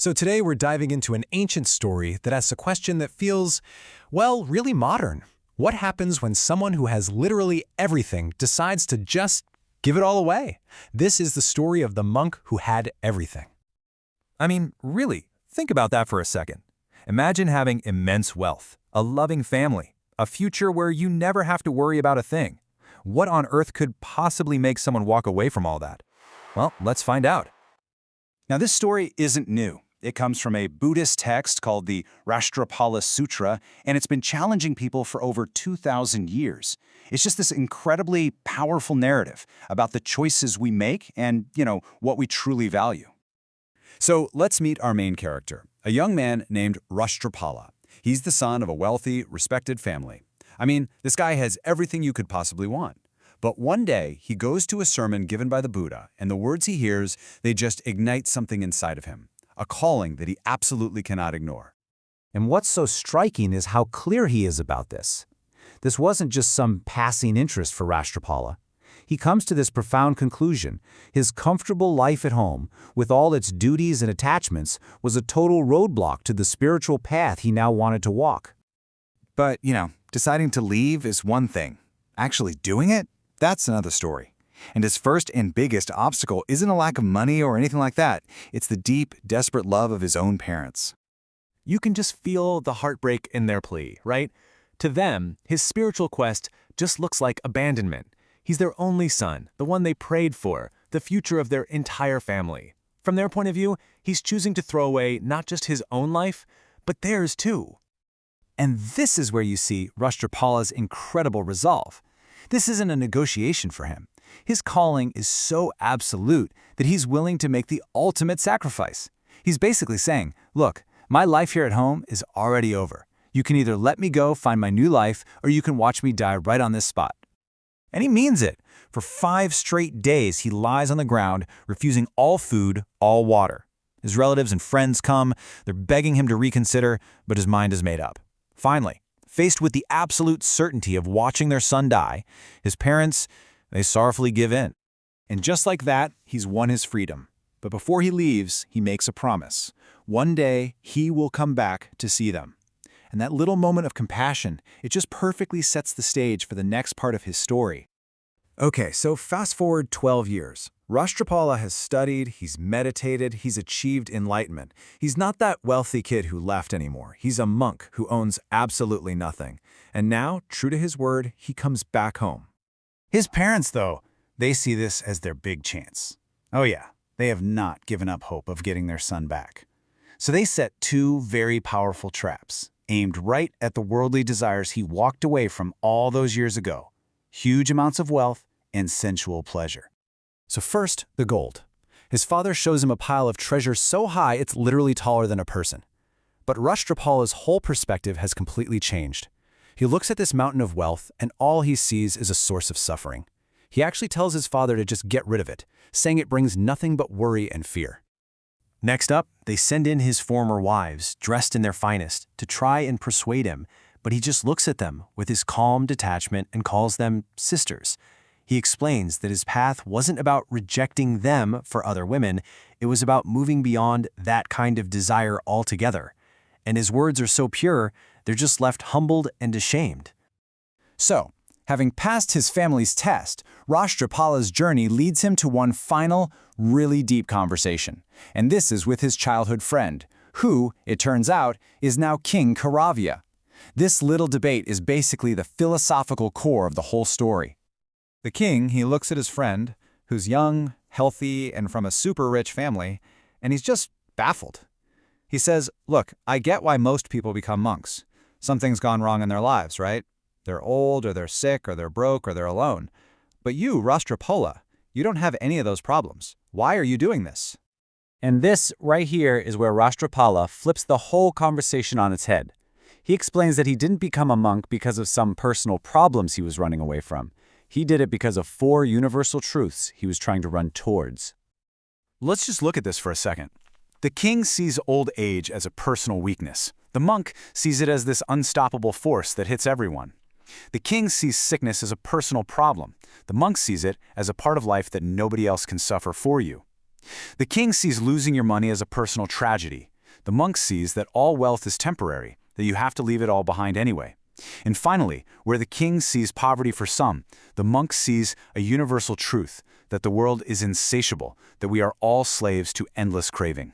So today we're diving into an ancient story that asks a question that feels, well, really modern. What happens when someone who has literally everything decides to just give it all away? This is the story of the monk who had everything. I mean, really, think about that for a second. Imagine having immense wealth, a loving family, a future where you never have to worry about a thing. What on earth could possibly make someone walk away from all that? Well, let's find out. Now, this story isn't new. It comes from a Buddhist text called the Rāṭṭhapāla Sutra, and it's been challenging people for over 2,000 years. It's just this incredibly powerful narrative about the choices we make and, what we truly value. So let's meet our main character, a young man named Rāṭṭhapāla. He's the son of a wealthy, respected family. I mean, this guy has everything you could possibly want. But one day, he goes to a sermon given by the Buddha, and the words he hears, they just ignite something inside of him, a calling that he absolutely cannot ignore. And what's so striking is how clear he is about this. This wasn't just some passing interest for Rāṭṭhapāla. He comes to this profound conclusion. His comfortable life at home, with all its duties and attachments, was a total roadblock to the spiritual path he now wanted to walk. But, deciding to leave is one thing. Actually doing it? That's another story. And his first and biggest obstacle isn't a lack of money or anything like that. It's the deep, desperate love of his own parents. You can just feel the heartbreak in their plea, right? To them, his spiritual quest just looks like abandonment. He's their only son, the one they prayed for, the future of their entire family. From their point of view, he's choosing to throw away not just his own life, but theirs too. And this is where you see Rāṭṭhapāla's incredible resolve. This isn't a negotiation for him. His calling is so absolute that he's willing to make the ultimate sacrifice. He's basically saying, look, my life here at home is already over. You can either let me go find my new life, or you can watch me die right on this spot. And he means it. For 5 straight days, he lies on the ground, refusing all food, all water. His relatives and friends come, they're begging him to reconsider, but his mind is made up. Finally, faced with the absolute certainty of watching their son die, his parents, they sorrowfully give in. And just like that, he's won his freedom. But before he leaves, he makes a promise. One day, he will come back to see them. And that little moment of compassion, it just perfectly sets the stage for the next part of his story. Okay, so fast forward 12 years. Rāṭṭhapāla has studied, he's meditated, he's achieved enlightenment. He's not that wealthy kid who left anymore. He's a monk who owns absolutely nothing. And now, true to his word, he comes back home. His parents, though, they see this as their big chance. Oh yeah, they have not given up hope of getting their son back. So they set 2 very powerful traps, aimed right at the worldly desires he walked away from all those years ago. Huge amounts of wealth and sensual pleasure. So first, the gold. His father shows him a pile of treasure so high it's literally taller than a person. But Rāṭṭhapāla's whole perspective has completely changed. He looks at this mountain of wealth, and all he sees is a source of suffering. He actually tells his father to just get rid of it, saying it brings nothing but worry and fear. Next up, they send in his former wives, dressed in their finest, to try and persuade him, but he just looks at them with his calm detachment and calls them sisters. He explains that his path wasn't about rejecting them for other women, it was about moving beyond that kind of desire altogether. And his words are so pure, they're just left humbled and ashamed. So, having passed his family's test, Rāṭṭhapāla's journey leads him to one final, really deep conversation. And this is with his childhood friend, who, it turns out, is now King Kairavya. This little debate is basically the philosophical core of the whole story. The king, he looks at his friend, who's young, healthy, and from a super rich family, and he's just baffled. He says, look, I get why most people become monks. Something's gone wrong in their lives, right? They're old, or they're sick, or they're broke, or they're alone. But you, Rāṭṭhapāla, you don't have any of those problems. Why are you doing this? And this right here is where Rāṭṭhapāla flips the whole conversation on its head. He explains that he didn't become a monk because of some personal problems he was running away from. He did it because of 4 universal truths he was trying to run towards. Let's just look at this for a second. The king sees old age as a personal weakness. The monk sees it as this unstoppable force that hits everyone. The king sees sickness as a personal problem. The monk sees it as a part of life that nobody else can suffer for you. The king sees losing your money as a personal tragedy. The monk sees that all wealth is temporary, that you have to leave it all behind anyway. And finally, where the king sees poverty for some, the monk sees a universal truth, that the world is insatiable, that we are all slaves to endless craving.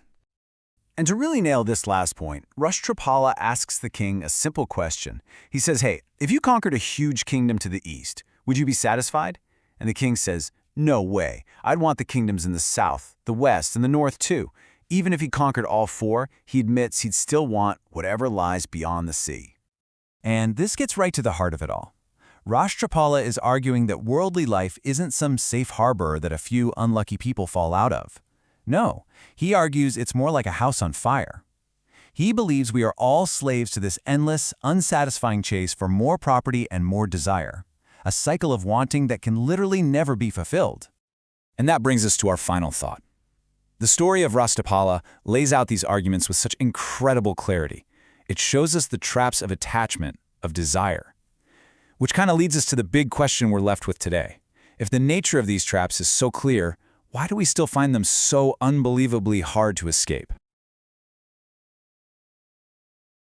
And to really nail this last point, Rāṭṭhapāla asks the king a simple question. He says, hey, if you conquered a huge kingdom to the east, would you be satisfied? And the king says, no way. I'd want the kingdoms in the south, the west, and the north too. Even if he conquered all four, he admits he'd still want whatever lies beyond the sea. And this gets right to the heart of it all. Rāṭṭhapāla is arguing that worldly life isn't some safe harbor that a few unlucky people fall out of. No, he argues it's more like a house on fire. He believes we are all slaves to this endless, unsatisfying chase for more property and more desire, a cycle of wanting that can literally never be fulfilled. And that brings us to our final thought. The story of Rāṭṭhapāla lays out these arguments with such incredible clarity. It shows us the traps of attachment, of desire. Which kind of leads us to the big question we're left with today. If the nature of these traps is so clear, why do we still find them so unbelievably hard to escape?